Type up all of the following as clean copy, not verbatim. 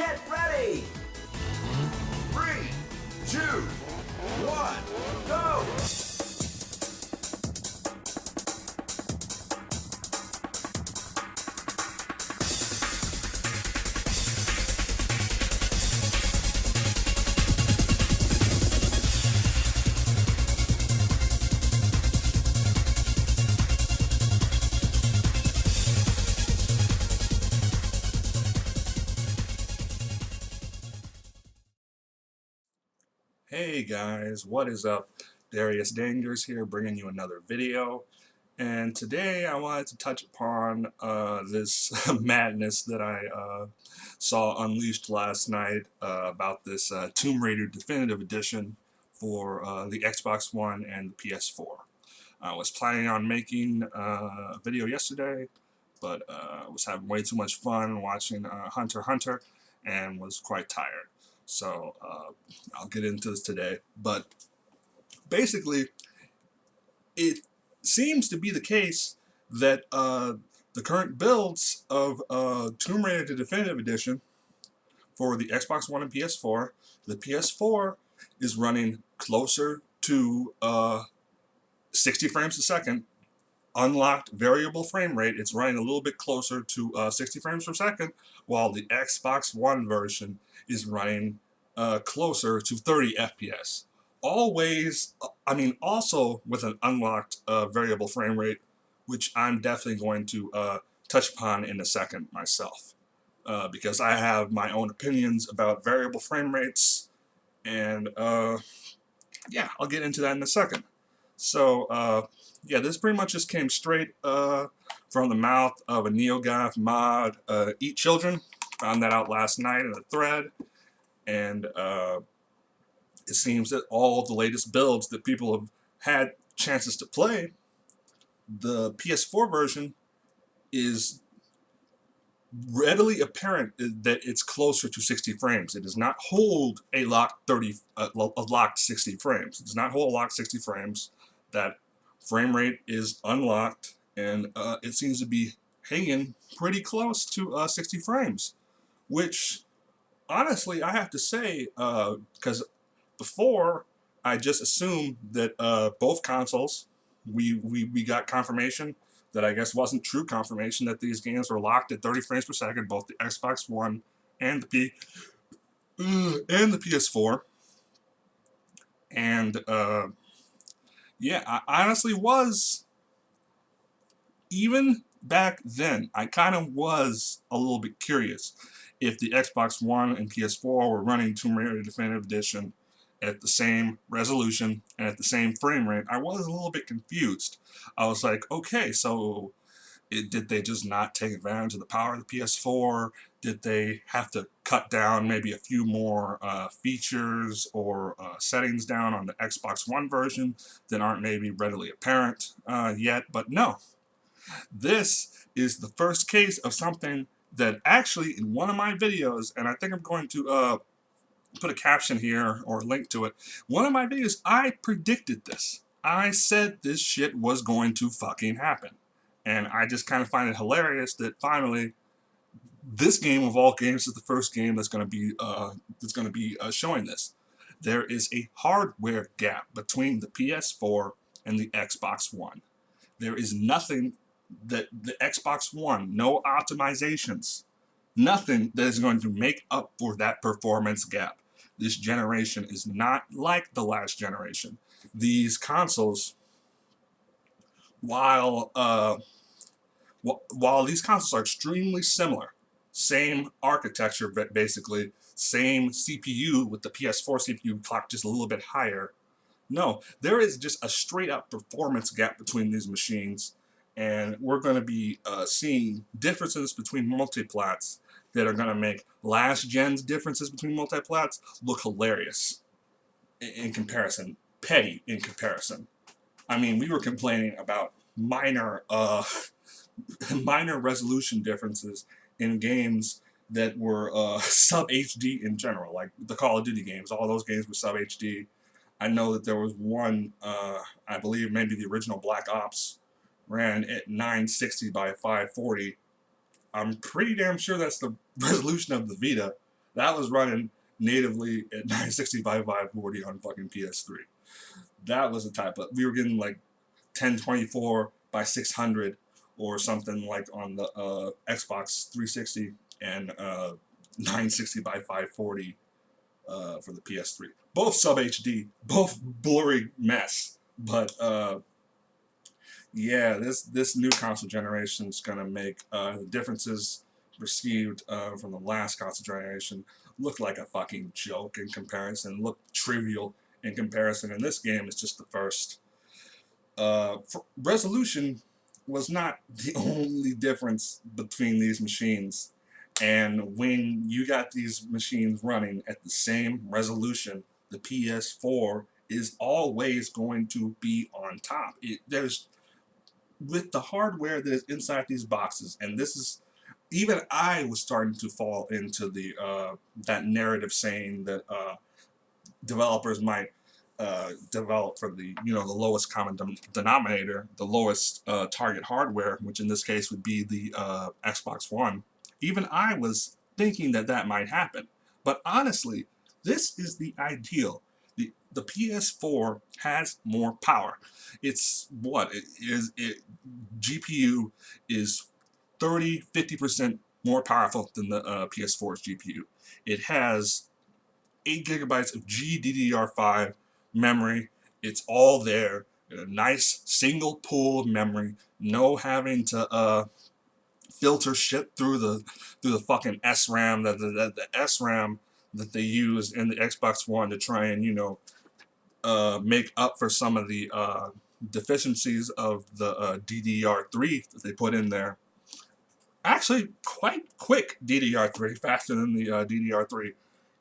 Get ready! 3, 2, 1, go! Hey guys, what is up? Darius Dangers here, bringing you another video. And today I wanted to touch upon this madness that I saw unleashed last night about this Tomb Raider Definitive Edition for the Xbox One and the PS4. I was planning on making a video yesterday, but I was having way too much fun watching Hunter x Hunter and was quite tired. So I'll get into this today. But basically, it seems to be the case that the current builds of Tomb Raider the Definitive Edition for the Xbox One and PS4, the PS4 is running closer to 60 frames a second, unlocked variable frame rate. It's running a little bit closer to 60 frames per second, while the Xbox One version is running closer to 30 FPS. Always, also with an unlocked variable frame rate, which I'm definitely going to touch upon in a second myself, because I have my own opinions about variable frame rates, and yeah, I'll get into that in a second. So, yeah, this pretty much just came straight from the mouth of a NeoGAF mod, Eat Children. Found that out last night in a thread, and it seems that all the latest builds that people have had chances to play, the PS4 version is readily apparent that it's closer to 60 frames. It does not hold a locked 60 frames. It does not hold a locked 60 frames. That frame rate is unlocked, and it seems to be hanging pretty close to 60 frames, which honestly I have to say, because before I just assumed that both consoles, we got confirmation that I guess wasn't true confirmation that these games were locked at 30 frames per second, both the Xbox One and the PS4, and yeah, I honestly was, even back then, I kind of was a little bit curious if the Xbox One and PS4 were running Tomb Raider Definitive Edition at the same resolution and at the same frame rate. I was a little bit confused. I was like, okay, so did they just not take advantage of the power of the PS4? Did they have to cut down maybe a few more features or settings down on the Xbox One version that aren't maybe readily apparent yet? But no, this is the first case of something that actually in one of my videos, and I think I'm going to put a caption here or a link to it. One of my videos, I predicted this. I said this shit was going to fucking happen. And I just kind of find it hilarious that finally this game of all games is the first game that's going to be showing this. There is a hardware gap between the PS4 and the Xbox One. There is nothing that the Xbox One, no optimizations, nothing that is going to make up for that performance gap. This generation is not like the last generation. These consoles, while these consoles are extremely similar, same architecture, basically, same CPU with the PS4 CPU clock just a little bit higher. No, there is just a straight up performance gap between these machines, and we're going to be seeing differences between multiplats that are going to make last gen's differences between multiplats look hilarious in comparison, petty in comparison. I mean, we were complaining about minor minor resolution differences in games that were sub HD in general, like the Call of Duty games. All those games were sub HD. I know that there was one, I believe maybe the original Black Ops ran at 960 by 540. I'm pretty damn sure that's the resolution of the Vita. That was running natively at 960 by 540 on fucking PS3. That was the type of, we were getting like 1024 by 600 or something like on the Xbox 360 and 960 by 540 for the PS3. Both sub HD, both blurry mess, but yeah, this new console generation is gonna make the differences received from the last console generation look like a fucking joke in comparison, look trivial in comparison. And this game is just the first. Resolution was not the only difference between these machines. And when you got these machines running at the same resolution, the PS4 is always going to be on top. There's with the hardware that is inside these boxes, and this is even I was starting to fall into the that narrative saying that developers might develop for the the lowest common denominator, the lowest target hardware, which in this case would be the Xbox One. Even I was thinking that that might happen, but honestly, this is the ideal. The PS4 has more power. It's what it is. GPU is 30-50% more powerful than the PS4's GPU. It has 8 gigabytes of GDDR5 memory. It's all there. A nice single pool of memory. No having to filter shit through the fucking SRAM. The SRAM that they use in the Xbox One to try and make up for some of the deficiencies of the DDR3 that they put in there. Actually, quite quick DDR3, faster than the DDR3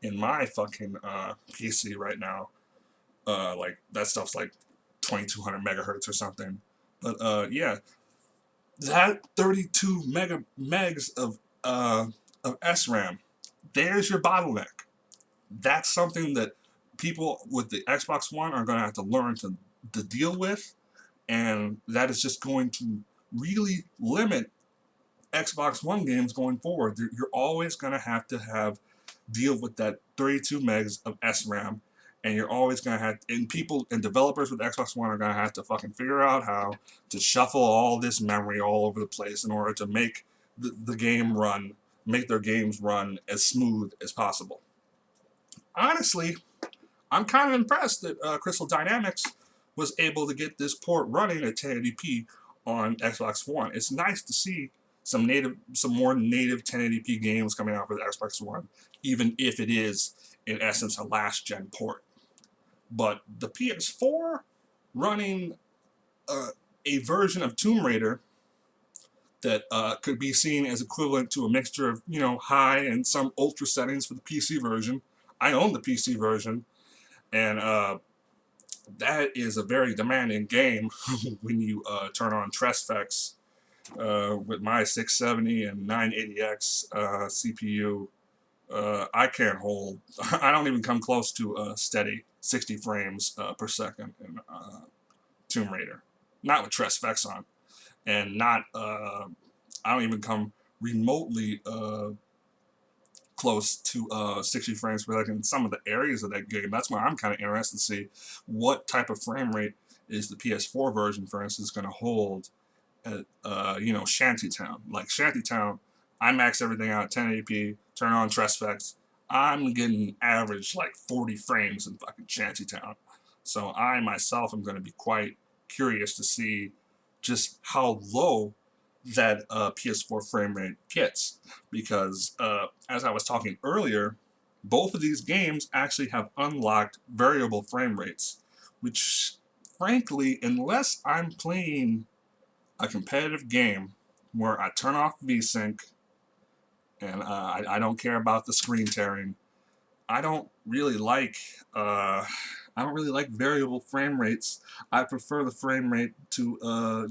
in my fucking PC right now. Like that stuff's like 2200 megahertz or something. But yeah, that 32 megs of SRAM, there's your bottleneck. That's something that people with the Xbox One are going to have to learn to deal with, and that is just going to really limit Xbox One games going forward. You're always going to have deal with that 32 megs of SRAM, and you're always going to have, and people and developers with Xbox One are going to have to fucking figure out how to shuffle all this memory all over the place in order to make the game run, make their games run as smooth as possible. Honestly, I'm kind of impressed that Crystal Dynamics was able to get this port running at 1080p on Xbox One. It's nice to see some more native 1080p games coming out for the Xbox One, even if it is in essence a last gen port. But the PS4 running a version of Tomb Raider that could be seen as equivalent to a mixture of high and some ultra settings for the PC version. I own the PC version, and that is a very demanding game when you turn on TressFX with my 670 and 980X CPU. I can't hold, I don't even come close to steady 60 frames per second in Tomb Raider. Not with TressFX on. And not, I don't even come remotely close to 60 frames per second in some of the areas of that game. That's why I'm kind of interested to see what type of frame rate is the PS4 version, for instance, going to hold at, Shantytown. Like Shantytown, I max everything out at 1080p, turn on TressFX. I'm getting average like 40 frames in fucking Shantytown. So I myself am going to be quite curious to see just how low that PS4 frame rate gets, because as I was talking earlier, both of these games actually have unlocked variable frame rates, which frankly, unless I'm playing a competitive game where I turn off VSync and I don't care about the screen tearing, I don't really like variable frame rates. I prefer the frame rate to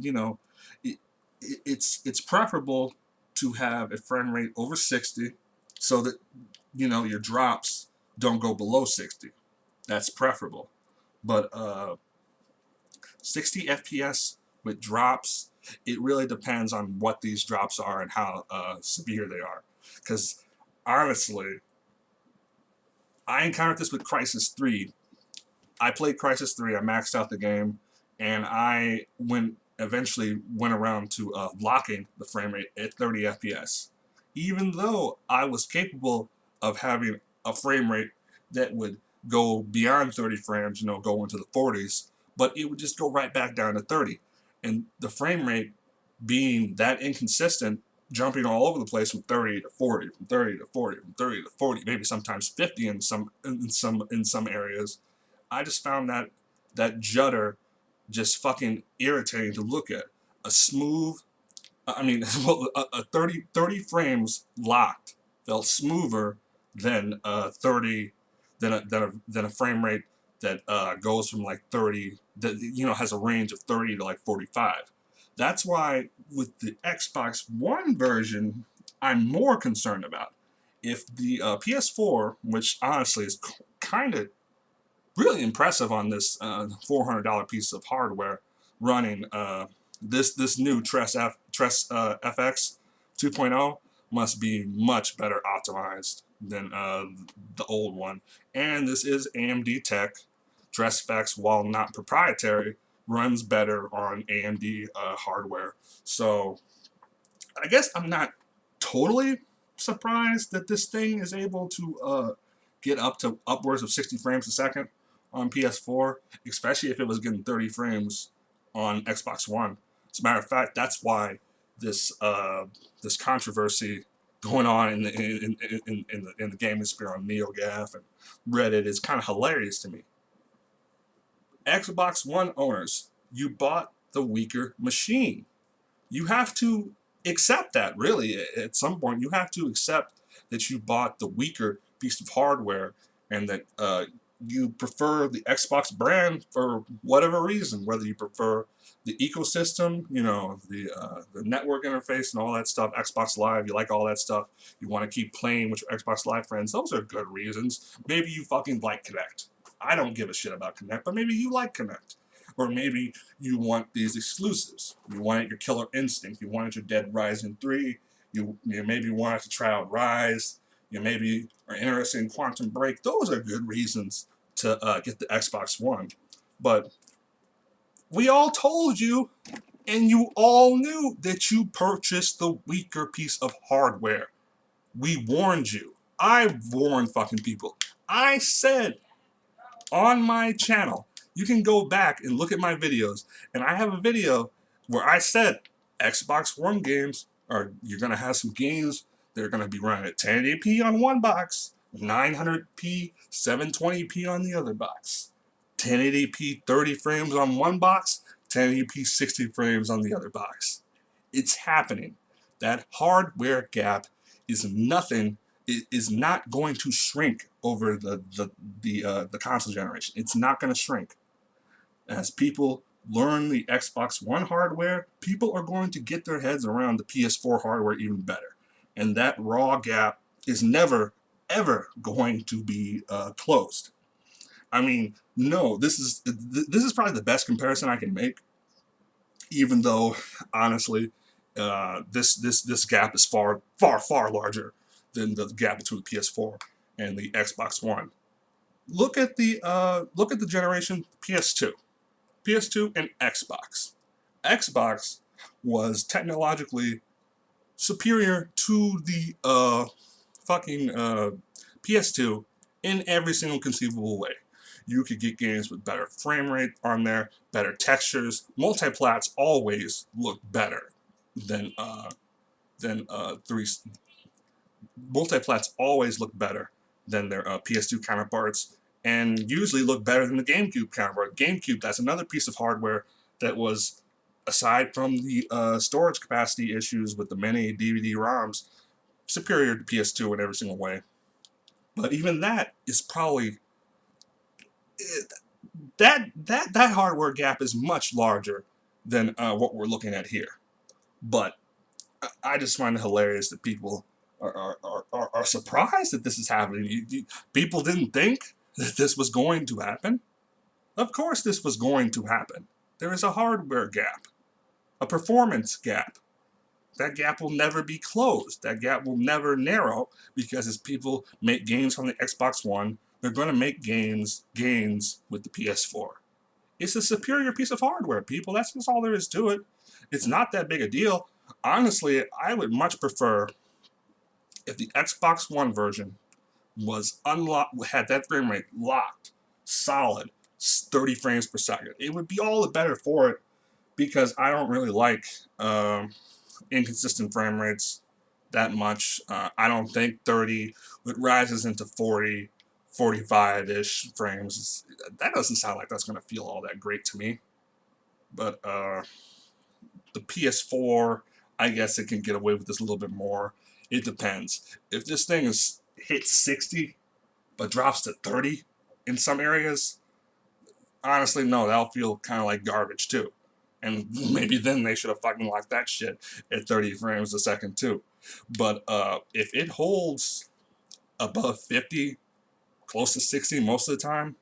it's preferable to have a frame rate over 60 so that your drops don't go below 60. That's preferable. But 60 FPS with drops, it really depends on what these drops are and how severe they are. Because honestly, I encountered this with Crysis 3. I played Crysis 3, I maxed out the game, and I eventually went around to locking the frame rate at 30 FPS. Even though I was capable of having a frame rate that would go beyond 30 frames, go into the 40s, but it would just go right back down to 30. And the frame rate being that inconsistent, jumping all over the place from 30 to 40, from 30 to 40, from 30 to 40, maybe sometimes 50 in some areas. I just found that judder just fucking irritating to look at. A smooth, I mean, a 30 frames locked felt smoother than 30 than a frame rate that goes from like 30 that has a range of 30 to like 45. That's why with the Xbox One version, I'm more concerned about. If the PS4, which honestly is kind of really impressive on this $400 piece of hardware, running this new FX 2.0 must be much better optimized than the old one. And this is AMD tech. TressFX, while not proprietary, runs better on AMD hardware. So I guess I'm not totally surprised that this thing is able to get up to upwards of 60 frames a second on PS4, especially if it was getting 30 frames on Xbox One. As a matter of fact, that's why this this controversy going on in the gaming sphere on NeoGAF and Reddit is kind of hilarious to me. Xbox One owners, you bought the weaker machine. You have to accept that, really. At some point, you have to accept that you bought the weaker piece of hardware and that you prefer the Xbox brand for whatever reason, whether you prefer the ecosystem, the network interface and all that stuff, Xbox Live, you like all that stuff, you want to keep playing with your Xbox Live friends, those are good reasons. Maybe you fucking like Kinect. I don't give a shit about Kinect, but maybe you like Kinect. Or maybe you want these exclusives. You wanted your Killer Instinct. You wanted your Dead Rising 3. You maybe wanted to try out Rise. You maybe are interested in Quantum Break. Those are good reasons to get the Xbox One. But we all told you, and you all knew that you purchased the weaker piece of hardware. We warned you. I warned fucking people. I said on my channel, you can go back and look at my videos, and I have a video where I said Xbox One games you're going to have some games that are going to be running at 1080p on one box, 900p, 720p on the other box, 1080p 30 frames on one box, 1080p 60 frames on the other box. It's happening. That hardware gap is nothing. It is not going to shrink over the console generation. It's not going to shrink. As people learn the Xbox One hardware, people are going to get their heads around the PS4 hardware even better. And that raw gap is never, ever going to be closed. I mean, no, this is probably the best comparison I can make, even though, honestly, this gap is far, far, far larger than the gap between the PS4 and the Xbox One. Look at the generation PS2. PS2 and Xbox. Xbox was technologically superior to the fucking PS2 in every single conceivable way. You could get games with better frame rate on there, better textures. Multiplats always look better than three. Multiplats always look better than their PS2 counterparts, and usually look better than the GameCube counterpart. GameCube, that's another piece of hardware that was, aside from the storage capacity issues with the many DVD-ROMs, superior to PS2 in every single way. But even that is probably that hardware gap is much larger than what we're looking at here. But I just find it hilarious that people are surprised that this is happening. People didn't think that this was going to happen. Of course this was going to happen. There is a hardware gap, a performance gap. That gap will never be closed. That gap will never narrow, because as people make games on the Xbox One, they're going to make gains with the PS4. It's a superior piece of hardware, people. That's just all there is to it. It's not that big a deal. Honestly, I would much prefer if the Xbox One version was unlocked, had that frame rate locked, solid, 30 frames per second. It would be all the better for it because I don't really like inconsistent frame rates that much. I don't think 30, it rises into 40, 45-ish frames. That doesn't sound like that's going to feel all that great to me. But the PS4, I guess it can get away with this a little bit more. It depends. If this thing is hit 60 but drops to 30 in some areas, honestly, no, that'll feel kind of like garbage too. And maybe then they should have fucking locked that shit at 30 frames a second too. But if it holds above 50, close to 60 most of the time,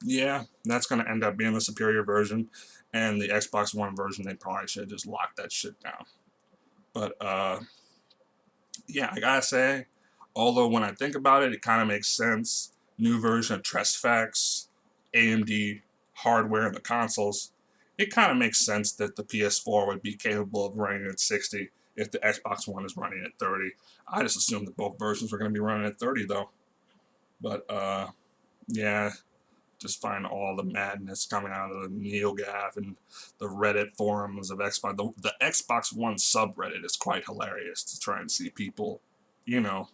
yeah, that's going to end up being the superior version. And the Xbox One version, they probably should have just locked that shit down. But yeah, I gotta say, although when I think about it, it kind of makes sense. New version of Tresfax, AMD hardware in the consoles, it kind of makes sense that the PS4 would be capable of running at 60 if the Xbox One is running at 30. I just assumed that both versions were going to be running at 30 though. But yeah, just find all the madness coming out of the NeoGAF and the Reddit forums of Xbox. The Xbox One subreddit is quite hilarious to try and see people, you know,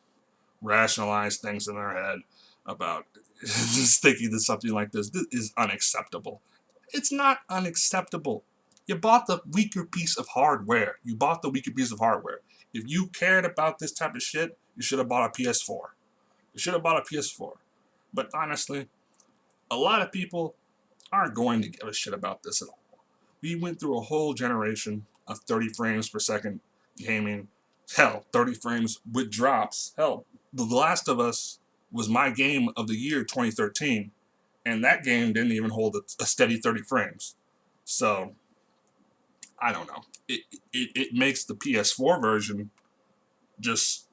rationalize things in their head about just thinking that something like this is unacceptable. It's not unacceptable. You bought the weaker piece of hardware. You bought the weaker piece of hardware. If you cared about this type of shit, you should have bought a PS4. You should have bought a PS4. But honestly, a lot of people aren't going to give a shit about this at all. We went through a whole generation of 30 frames per second gaming. Hell, 30 frames with drops. Hell, The Last of Us was my game of the year 2013, and that game didn't even hold a steady 30 frames. So, I don't know. It makes the PS4 version just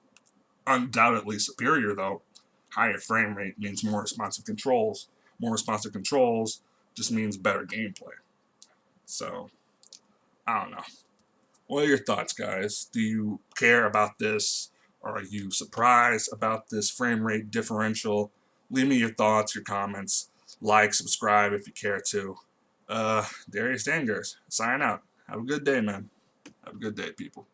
undoubtedly superior, though. Higher frame rate means more responsive controls. More responsive controls just means better gameplay. So, I don't know. What are your thoughts, guys? Do you care about this? Or are you surprised about this frame rate differential? Leave me your thoughts, your comments. Like, subscribe if you care to. Darius Dangers, sign out. Have a good day, man. Have a good day, people.